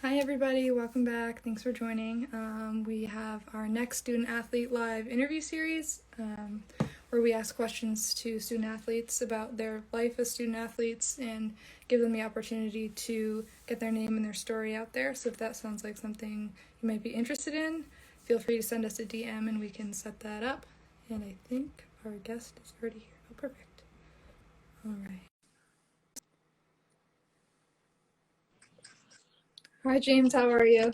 Hi everybody, welcome back. Thanks for joining. We have our next Student Athlete Live interview series where we ask questions to student athletes about their life as student athletes and give them the opportunity to get their name and their story out there. So if that sounds like something you might be interested in, feel free to send us a DM and we can set that up. And I think our guest is already here. Oh, perfect. All right. Hi James, how are you?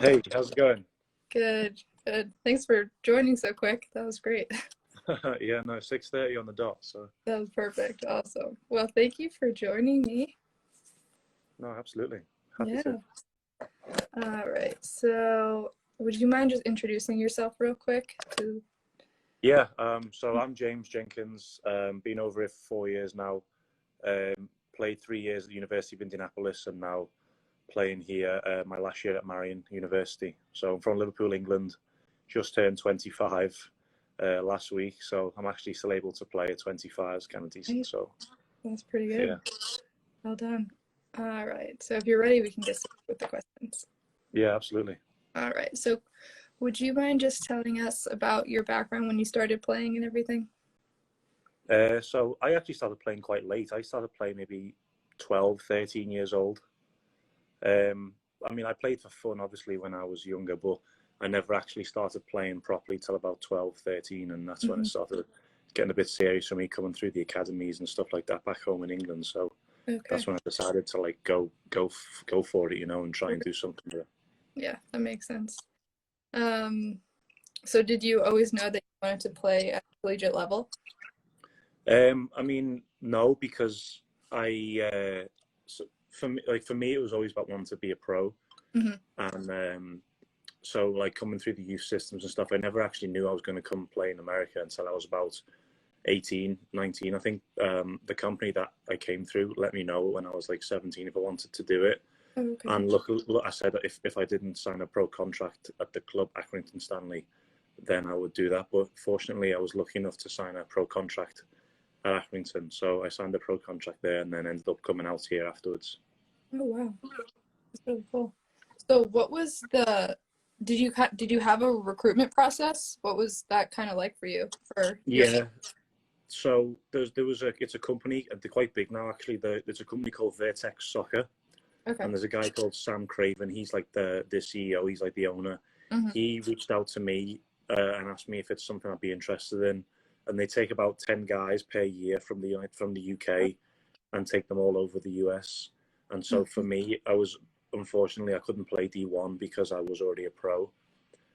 Hey, how's it going? Good, good. Thanks for joining so quick. That was great. Yeah, no, 6:30 on the dot, so That was perfect. Awesome. Well, thank you for joining me. no, absolutely. Happy Yeah. to. All right. So, would you mind just introducing yourself real quick to Yeah, so I'm James Jenkins, been over here for 4 years now. Played 3 years at the University of Indianapolis and now playing here my last year at Marian University. So I'm from Liverpool, England, just turned 25 last week, so I'm actually still able to play at 25. It's kind of decent, so That's pretty good. yeah. Well done. All right. So, if you're ready, we can get started with the questions. Yeah, absolutely. All right. So, would you mind just telling us about your background when you started playing and everything? So I actually started playing quite late. I started playing maybe 12, 13 years old. I mean, I played for fun, obviously, when I was younger, but I never actually started playing properly till about 12, 13, and that's when it started getting a bit serious for me coming through the academies and stuff like that back home in England. So Okay. that's when I decided to like go for it, and try and do something with it. Yeah, that makes sense. So did you always know that you wanted to play at collegiate level? I mean, no, because so for me, it was always about wanting to be a pro, and so like coming through the youth systems and stuff, I never actually knew I was going to come play in America until I was about 18, 19. I think the company that I came through let me know when I was like 17 if I wanted to do it. Okay. And look, I said that if I didn't sign a pro contract at the club Accrington Stanley, then I would do that. But fortunately, I was lucky enough to sign a pro contract at Accrington. So I signed a pro contract there and then ended up coming out here afterwards. Oh wow, that's really cool. So what was did you have a recruitment process? What was that kind of like for you for your Yeah. So it's a company, they're quite big now actually. There's a company called Vertex Soccer, Okay. and there's a guy called Sam Craven. He's like the CEO. He's like the owner. He reached out to me and asked me if it's something I'd be interested in. And they take about 10 guys per year from the UK and take them all over the US. And so for me, unfortunately I couldn't play D1 because I was already a pro.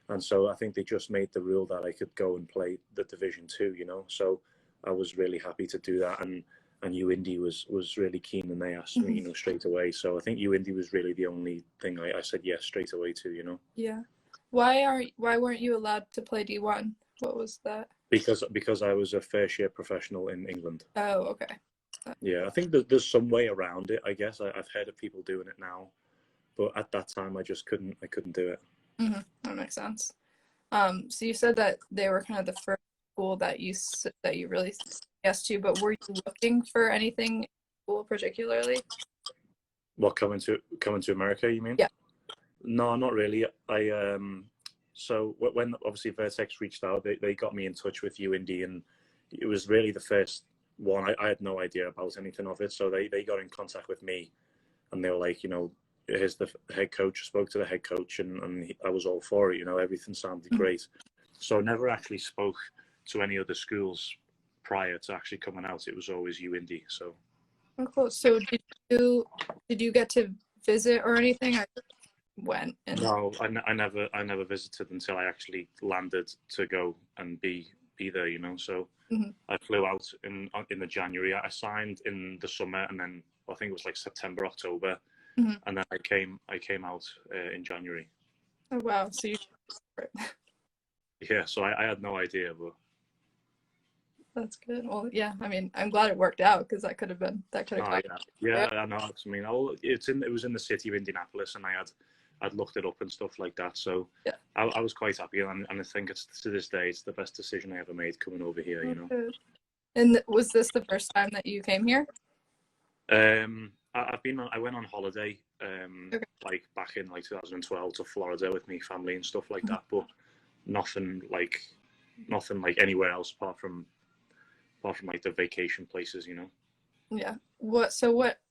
And so I think they just made the rule that I could go and play the Division 2. So I was really happy to do that. And UIndy was really keen, and they asked me, straight away. So I think UIndy was really the only thing I said yes straight away to. Yeah. Why weren't you allowed to play D1? What was that? Because I was a first year professional in England. Oh, okay. Yeah, I think that there's some way around it. I guess I've heard of people doing it now, but at that time I just couldn't. I couldn't do it. That makes sense. So you said that they were kind of the first school that you really said yes to, but were you looking for anything cool particularly? What, coming to America, you mean? Yeah. No, not really. So when obviously Vertex reached out, they got me in touch with UIndy, and it was really the first one. I had no idea about anything of it, so they got in contact with me, and they were like, here's the head coach. I spoke to the head coach, and I was all for it. Everything sounded great. So I never actually spoke to any other schools prior to actually coming out. It was always UIndy. So. Oh, cool. So did you get to visit or anything? I went and No, I never visited until I actually landed to go and be there. So I flew out in the January. I signed in the summer, and then I think it was like September, October, and then I came out in January. Oh wow. So you Yeah, so I had no idea, but that's good. Well, yeah, I mean, I'm glad it worked out because that could have oh yeah, I know. I mean, it was in the city of Indianapolis, and I'd looked it up and stuff like that. So yeah. I was quite happy, and I think to this day it's the best decision I ever made coming over here. And was this the first time that you came here? I went on holiday Okay. like back in like 2012 to Florida with me family and stuff like that, but nothing like anywhere else apart from like the vacation places, you know. Yeah. What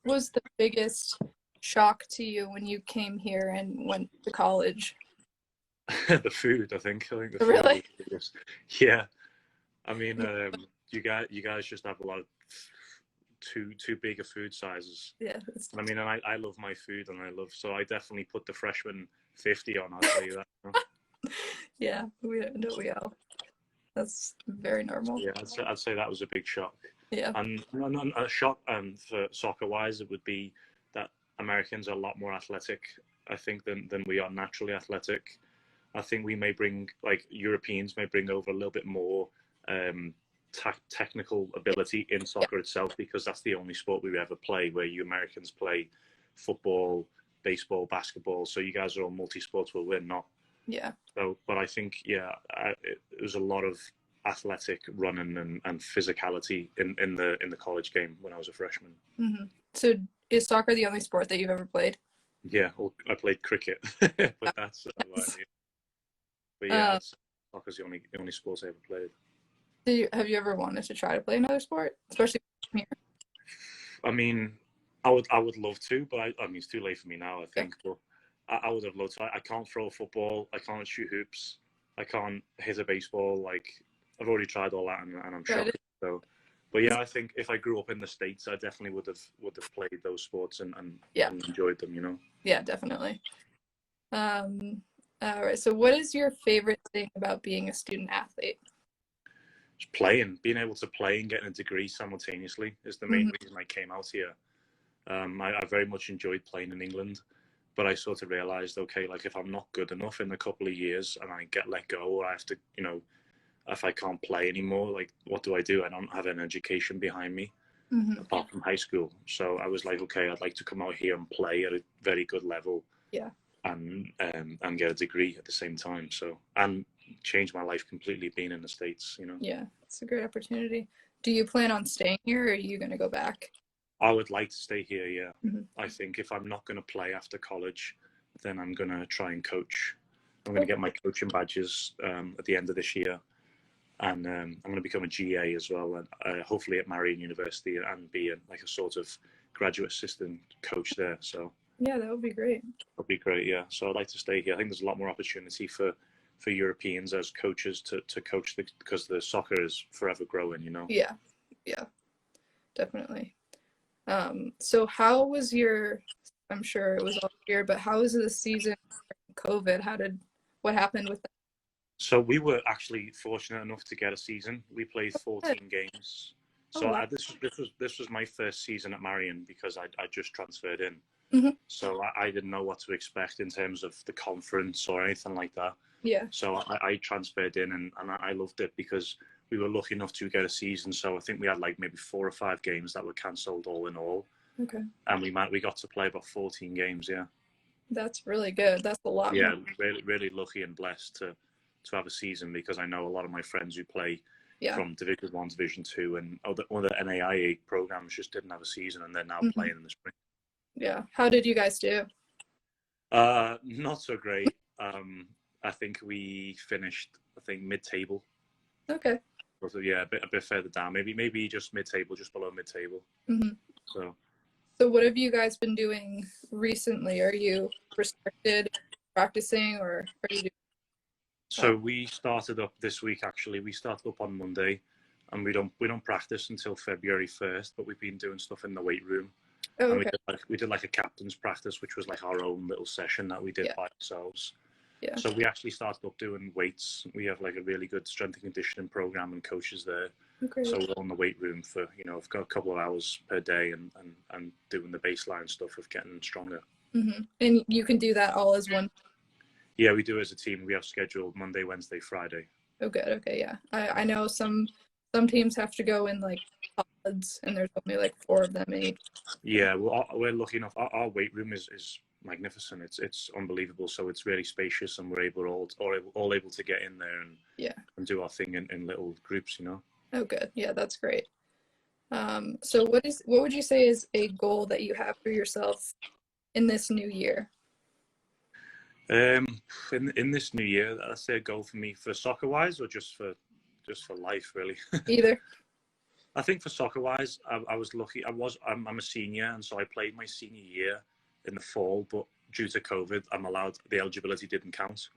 was the biggest shock to you when you came here and went to college? The food, I think the food was Really? the biggest. Yeah, I mean, you guys just have a lot of too big of food sizes. Yeah. I mean, and I love my food, and so I definitely put the freshman 50 on. I'll tell you that. You know? Yeah, we all. That's very normal. Yeah, I'd say that was a big shock. Yeah. And a shock for soccer wise, it would be that Americans are a lot more athletic, I think, than we are naturally athletic. I think we may bring, like Europeans may bring over a little bit more technical ability in soccer itself, because that's the only sport we ever play, where you Americans play football, baseball, basketball. So you guys are all multi-sports, where we're not. Yeah. So, but I think, it was a lot of athletic running and physicality in the college game when I was a freshman. Mm-hmm. So is soccer the only sport that you've ever played? Yeah, well, I played cricket, but that's but yeah, soccer's the only sport I ever played. Have you ever wanted to try to play another sport, especially here? I mean, I would love to, but I mean, it's too late for me now, I think. But I would have loved to. I can't throw a football. I can't shoot hoops. I can't hit a baseball. Like, I've already tried all that, and I'm shocked. So, but yeah, I think if I grew up in the States, I definitely would have played those sports and enjoyed them. You know. Yeah, definitely. All right. So, what is your favorite thing about being a student athlete? Just playing, being able to play and getting a degree simultaneously is the main reason I came out here. I very much enjoyed playing in England, but I sort of realized, okay, like if I'm not good enough in a couple of years and I get let go, or I have to, if I can't play anymore, like what do? I don't have an education behind me apart from high school. So I was like, okay, I'd like to come out here and play at a very good level. Yeah. And get a degree at the same time. So, and change my life completely being in the States, you know. Yeah, it's a great opportunity. Do you plan on staying here, or are you going to go back? I would like to stay here, yeah. I think if I'm not going to play after college, then I'm going to try and coach. I'm going to get my coaching badges at the end of this year. And I'm going to become a GA as well, and hopefully at Marian University, and be a sort of graduate assistant coach there. So yeah, that would be great. That'd be great, yeah. So I'd like to stay here. I think there's a lot more opportunity for Europeans as coaches to coach because the soccer is forever growing, you know. Yeah, definitely. So how was I'm sure it was all weird, but how was the season during COVID? What happened with that? So we were actually fortunate enough to get a season. We played 14 games. So wow. this was my first season at Marian, because I just transferred in. So I didn't know what to expect in terms of the conference or anything like that. Yeah. So I transferred in, and I loved it because we were lucky enough to get a season. So I think we had like maybe 4 or 5 games that were cancelled all in all. Okay. And we got to play about 14 games, yeah. That's really good. That's a lot. Yeah, really, really lucky and blessed to have a season, because I know a lot of my friends who play from Division 1, Division 2, and other NAIA programs just didn't have a season, and they're now playing in the spring. Yeah. How did you guys do? Not so great. I think we finished, mid-table. Okay. So yeah, a bit further down. Maybe just mid-table, just below mid-table. So what have you guys been doing recently? Are you restricted practicing, or are you doing? So we started up this week. Actually, we started up on Monday, and we don't practice until February 1st. But we've been doing stuff in the weight room. Oh, okay. And we did like a captain's practice, which was like our own little session that we did by ourselves. Yeah. So we actually started up doing weights. We have like a really good strength and conditioning program and coaches there. Okay. So we're on the weight room for I've got a couple of hours per day, and doing the baseline stuff of getting stronger. And you can do that all as one. Yeah, we do as a team. We have scheduled Monday, Wednesday, Friday. Oh, good. Okay, yeah. I know some teams have to go in like pods, and there's only like 4 of them each. Yeah, well, we're lucky enough. Our weight room is magnificent. It's unbelievable. So it's really spacious, and we're all able to get in there and do our thing in little groups, you know. Oh, good. Yeah, that's great. So what would you say is a goal that you have for yourself in this new year? In this new year, that's a goal for me for soccer wise, or just for life, really. Either. I think for soccer wise, I was lucky. I'm a senior, and so I played my senior year in the fall, but due to COVID, the eligibility didn't count.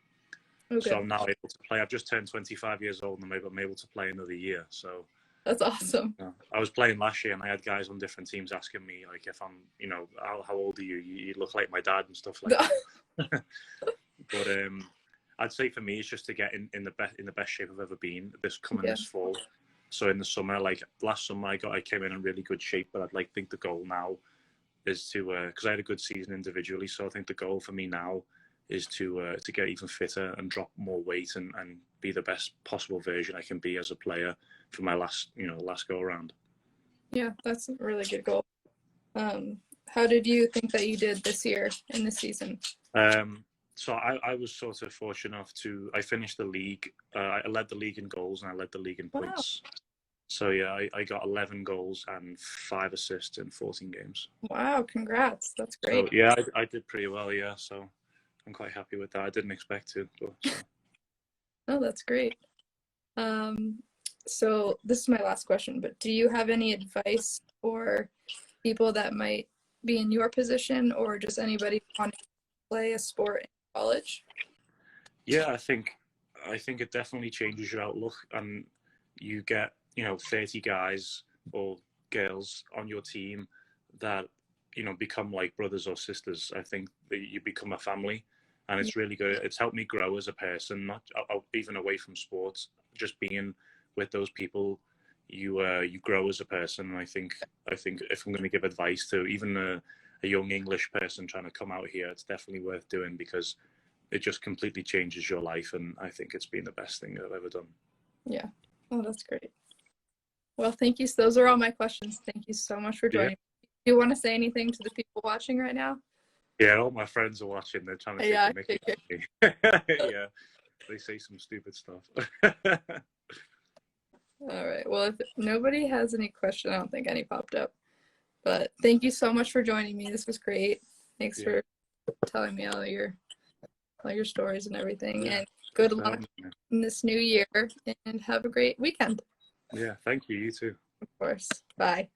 Okay. So I'm now able to play. I've just turned 25 years old, and I'm able to play another year. So that's awesome. I was playing last year, and I had guys on different teams asking me, like, if I'm, how old are you? You look like my dad and stuff like that. But I'd say for me, it's just to get in the best shape I've ever been this fall. So in the summer, like last summer, I came in really good shape, but I'd think the goal now is to, because I had a good season individually. So I think the goal for me now is to get even fitter and drop more weight and be the best possible version I can be as a player for my last go around. Yeah, that's a really good goal. How did you think that you did this year in the season? So I was sort of fortunate enough I finished the league. I led the league in goals and I led the league in points. So yeah, I got 11 goals and 5 assists in 14 games. Wow, congrats. That's great. So yeah, I did pretty well, yeah. So I'm quite happy with that. I didn't expect to. But, so. Oh, that's great. So this is my last question, but do you have any advice for people that might be in your position or just anybody wanting to play a sport in college? Yeah, I think it definitely changes your outlook, and you get 30 guys or girls on your team that become like brothers or sisters. I think that you become a family, and it's really good. It's helped me grow as a person, not even away from sports. Just being with those people, you grow as a person. And I think if I'm going to give advice to even a young English person trying to come out here, it's definitely worth doing because it just completely changes your life, and I think it's been the best thing I've ever done. Yeah. Oh, that's great. Well, thank you. Those are all my questions. Thank you so much for joining. Do you want to say anything to the people watching right now? Yeah, all my friends are watching. They're trying to take the mickey out of me. Yeah, they say some stupid stuff. All right. Well, if nobody has any questions, I don't think any popped up. But thank you so much for joining me. This was great. Thanks for telling me all your stories and everything. And good luck in this new year, and have a great weekend. Yeah, thank you. You too. Of course. Bye.